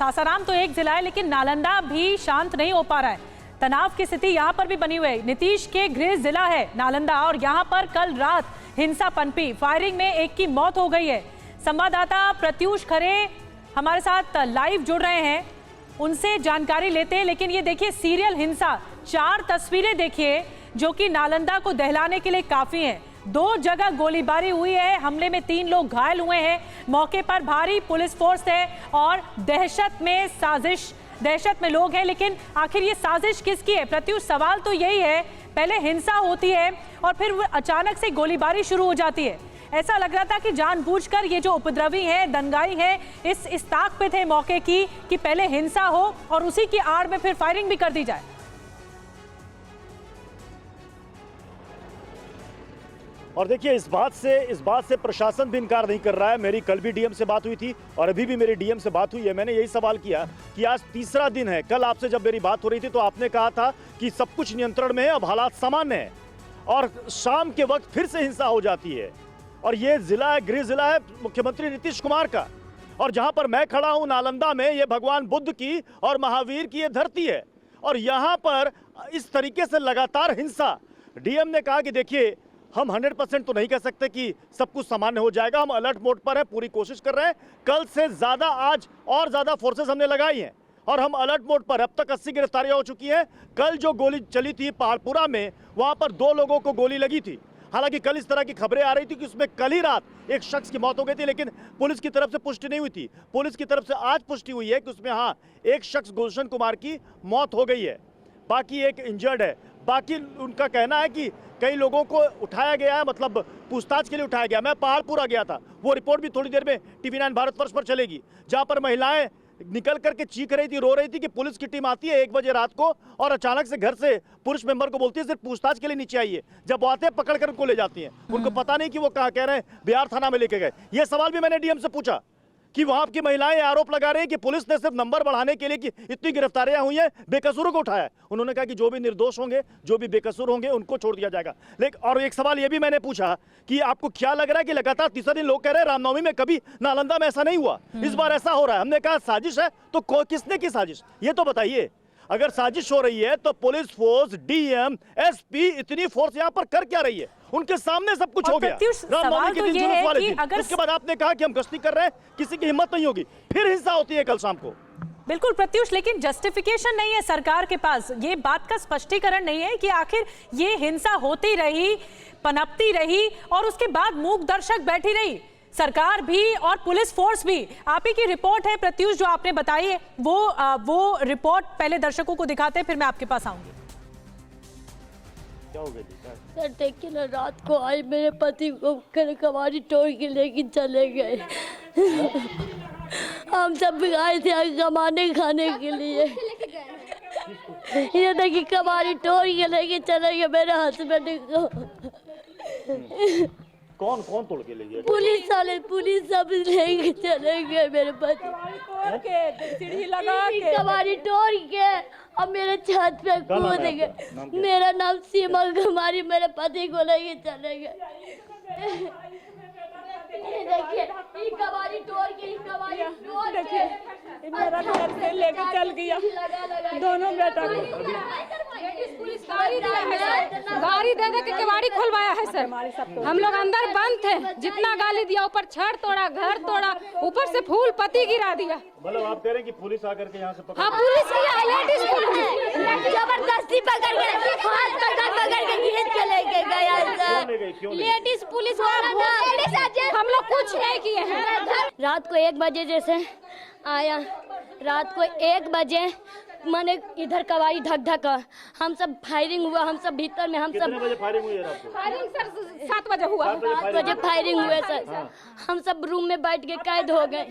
सासाराम तो एक जिला है, लेकिन नालंदा भी शांत नहीं हो पा रहा है। तनाव की स्थिति यहाँ पर भी बनी हुई है। नीतीश के गृह जिला है नालंदा और यहाँ पर कल रात हिंसा पनपी। फायरिंग में एक की मौत हो गई है। संवाददाता प्रत्युष खरे हमारे साथ लाइव जुड़ रहे हैं, उनसे जानकारी लेते हैं। लेकिन ये देखिए सीरियल हिंसा, 4 तस्वीरें देखिए जो कि नालंदा को दहलाने के लिए काफी हैं। 2 जगह गोलीबारी हुई है, हमले में 3 लोग घायल हुए हैं। मौके पर भारी पुलिस फोर्स है और दहशत में लोग हैं। लेकिन आखिर ये साजिश किसकी है? प्रत्युष, सवाल तो यही है, पहले हिंसा होती है और फिर अचानक से गोलीबारी शुरू हो जाती है। ऐसा लग रहा था कि जानबूझकर ये जो उपद्रवी हैं, दंगाई हैं, इस ताक पे थे मौके की कि पहले हिंसा हो और उसी की आड़ में फिर फायरिंग भी कर दी जाए। और देखिए इस बात से प्रशासन भी इनकार नहीं कर रहा है। मेरी कल भी डीएम से बात हुई थी और अभी भी मेरी डीएम से बात हुई है। मैंने यही सवाल किया कि आज तीसरा दिन है। कल आपसे जब मेरी बात हो रही थी तो आपने कहा था कि सब कुछ नियंत्रण में है, अब हालात सामान्य है, और शाम के वक्त फिर से हिंसा हो जाती है। और ये जिला है, गृह जिला है मुख्यमंत्री नीतीश कुमार का, और जहां पर मैं खड़ा हूं नालंदा में, ये भगवान बुद्ध की और महावीर की ये धरती है। और यहां पर इस तरीके से लगातार हिंसा। डीएम ने कहा कि देखिए हम 100% तो नहीं कह सकते कि सब कुछ सामान्य हो जाएगा, हम अलर्ट मोड पर हैं, पूरी कोशिश कर रहे हैं। कल से ज़्यादा आज और ज़्यादा फोर्सेस हमने लगाई हैं और हम अलर्ट मोड पर। अब तक 80 गिरफ्तारियां हो चुकी हैं। कल जो गोली चली थी पहाड़पुरा में, वहां पर 2 लोगों को गोली लगी थी। हालांकि कल इस तरह की खबरें आ रही थी कि उसमें कल ही रात एक शख्स की मौत हो गई थी, लेकिन पुलिस की तरफ से पुष्टि नहीं हुई थी। पुलिस की तरफ से आज पुष्टि हुई है कि उसमें हाँ एक शख्स गुलशन कुमार की मौत हो गई है, बाकी एक इंजर्ड है। बाकी उनका कहना है कि कई लोगों को उठाया गया है, मतलब पूछताछ के लिए उठाया गया। मैं पहाड़पुरा गया था, वो रिपोर्ट भी थोड़ी देर में TV9 भारतवर्ष पर चलेगी, जहां पर महिलाएं निकल करके चीख रही थी, रो रही थी कि पुलिस की टीम आती है 1 बजे रात को और अचानक से घर से पुरुष मेंबर को बोलती है सिर्फ पूछताछ के लिए नीचे आइए। जब वो आते हैं पकड़ कर उनको ले जाती हैं। उनको पता नहीं कि वो कहाँ कह रहे हैं बिहार थाना में लेके गए। ये सवाल भी मैंने डीएम से पूछा कि वहां की महिलाएं आरोप लगा रही हैं कि पुलिस ने सिर्फ नंबर बढ़ाने के लिए कि इतनी गिरफ्तारियां हुई हैं, बेकसूरों को उठाया है। उन्होंने कहा कि जो भी निर्दोष होंगे, जो भी बेकसूर होंगे, उनको छोड़ दिया जाएगा। लेकिन और एक सवाल ये भी मैंने पूछा कि आपको क्या लग रहा है कि लगातार तीसरा दिन लोग कह रहे हैं रामनवमी में कभी नालंदा में ऐसा नहीं हुआ, इस बार ऐसा हो रहा है। हमने कहा साजिश है, तो किसने की साजिश ये तो बताइए। अगर साजिश हो रही है तो पुलिस फोर्स, डीएम, एसपी, इतनी फोर्स यहाँ पर कर क्या रही है? उनके सामने सब कुछ हो गया। सवाल तो ये है कि अगर उसके बाद आपने कहा कि हम गश्ती कर रहे हैं, किसी की हिम्मत नहीं होगी, फिर हिंसा होती है कल शाम को। बिल्कुल प्रत्युष, लेकिन जस्टिफिकेशन नहीं है सरकार के पास, ये बात का स्पष्टीकरण नहीं है कि आखिर ये हिंसा होती रही, पनपती रही और उसके बाद मूक दर्शक बैठी रही, सरकार भी और पुलिस फोर्स भी। आप ही की रिपोर्ट है प्रत्युष जो आपने बताई है, वो रिपोर्ट पहले दर्शकों को दिखाते हैं, फिर मैं आपके पास आऊंगी। क्या हो गया? सर देखिए ना, रात को आई मेरे पति को कबाड़ी तोड़ के लेके चले गए। हम सब भी आए थे कमाने खाने के लिए। ये देखिए कबाड़ी तोड़ के लेके चले गए मेरे हस्बैंड को। कौन तोड़ के ले गया? पुलिस वाले, पुलिस सब लेके चले गए मेरे पति। सीढ़ी लगा के कबाड़ी तोड़ के अब मेरे छत पे कूद गए। मेरा नाम सीमा कुमारी, मेरे पति को लेके चले गए। देखिए कबाड़ी तोड़ के, मेरा घर से लेके चल गया दोनों बेटा को। गाड़ी दे के कबाड़ी खुलवाया है सर। हम लोग अंदर बंद थे, जितना गाली दिया, ऊपर छड़ तोड़ा, घर तोड़ा, ऊपर से फूल पत्ती गिरा दिया। मतलब आप कह रहे हैं कि पुलिस आकर के यहाँ से पकड़? हाँ पुलिस लेडीज पुलिस जबरदस्ती पकड़ के हाथ पकड़ के खींच के लेके गया। लेडीज पुलिस वाला, हम लोग कुछ नहीं किए हैं। रात को 1 बजे जैसे आया, रात को 1 बजे मैंने इधर कबाड़ी ढक हम सब फायरिंग हुआ, हम सब भीतर में, हम सब। कितने बजे फायरिंग हुई है रात को? फायरिंग सर 7 बजे हुआ। 7 बजे फायरिंग हुए सर। हम सब रूम में बैठ के कैद हो गए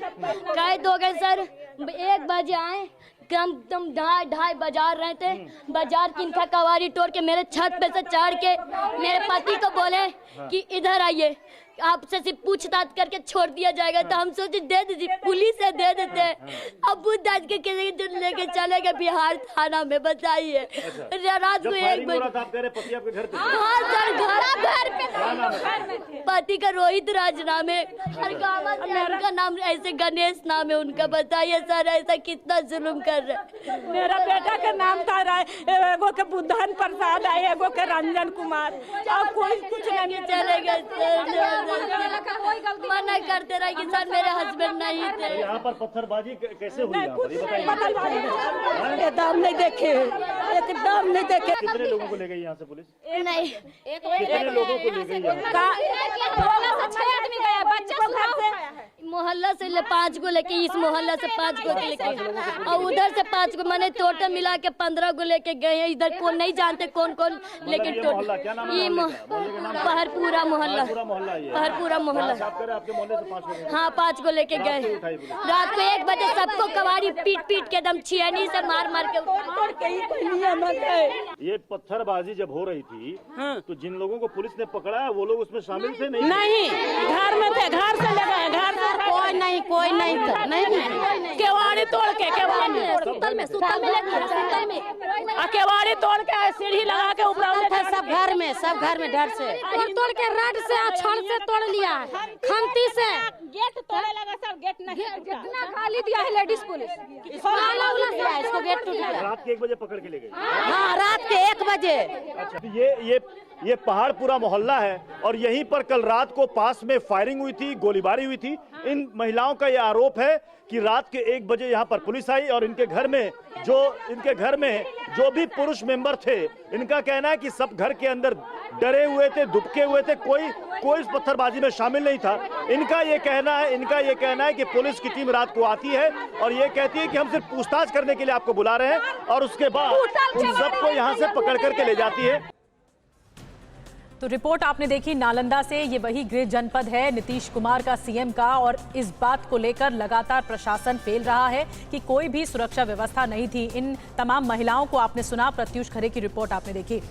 सर। 1 बजे आए, कम 2:30 बाजार रहे थे, बाजार की इनका कबाड़ी तोड़ के मेरे छत पे से चढ़ के मेरे पति को बोले कि इधर आइए। आपसे सिर्फ पूछताछ करके छोड़ दिया जाएगा। तो हम सोचे दे दीजिए, पुलिस है दे देते हैं। अब पूछताछ के लेके चले गए बिहार थाना में, बताइए। रात को 1 बजे पति आपके घर पे? हाँ सर, घर पे पति का रोहित राज नाम है, उनका नाम ऐसे गणेश नाम है उनका। बताइए सर ऐसा कितना जुल्म कर रहे। मेरा बेटा का नाम था एगो के बुद्धन प्रसाद है, एगो के रंजन कुमार, और कोई कुछ नहीं चले गए। मना करते रहे कि सर मेरे हस्बैंड नहीं थे। यहाँ पर पत्थरबाजी कैसे हुई? एकदम नहीं देखे, एकदम नहीं देखे। कितने लोगों को ले गई यहाँ से पुलिस? नहीं, कितने लोगों को ले गई यहाँ? मोहल्ला से 5 को लेके, इस मोहल्ला से 5 को लेके और उधर से 5 को, मैंने टोटल मिला के 15 को लेके गए हैं। इधर कौन नहीं जानते कौन कौन, लेकिन ये पहरपुरा मोहल्ला, पहरपुरा मोहल्ला। आपके मोहल्ले से 5 लोग? हाँ 5 को लेके गए। रात को 1 बजे सबको कबाड़ी पीट के एकदम छियानी से मार के। ये पत्थरबाजी जब हो रही थी तो जिन लोगों को पुलिस ने पकड़ा है वो लोग उसमें शामिल थे? नहीं, घर में थे, घर से लगा, घर से कोई नहीं था, नहीं। केवाड़ी तोड़ के, सुतल में केवाड़ी तोड़ के सीढ़ी लगा के ऊपर था। सब घर में डर से तोड़ के, रड से, छड़ से तोड़ लिया, खंती से गेट तोड़े लगा। सब गेट नहीं, जितना गाली दिया है लेडीज पुलिस, इसको गेट टूट गया। रात के 1 बजे पकड़ के ले गए? हाँ, रात के 1 बजे। अच्छा, ये पहाड़पुरा मोहल्ला है और यहीं पर कल रात को पास में फायरिंग हुई थी, गोलीबारी हुई थी। इन महिलाओं का यह आरोप है कि रात के 1 बजे यहाँ पर पुलिस आई और इनके घर में जो भी पुरुष मेंबर थे, इनका कहना है कि सब घर के अंदर डरे हुए थे, दुबके हुए थे, कोई इस पत्थरबाजी में शामिल नहीं था। इनका ये कहना है कि पुलिस की टीम रात को आती है और ये कहती है कि हम सिर्फ पूछताछ करने के लिए आपको बुला रहे हैं और उसके बाद उन सबको यहाँ से पकड़ करके ले जाती है। तो रिपोर्ट आपने देखी नालंदा से। ये वही गृह जनपद है नीतीश कुमार का, सीएम का, और इस बात को लेकर लगातार प्रशासन फेल रहा है कि कोई भी सुरक्षा व्यवस्था नहीं थी। इन तमाम महिलाओं को आपने सुना, प्रत्युष खरे की रिपोर्ट आपने देखी।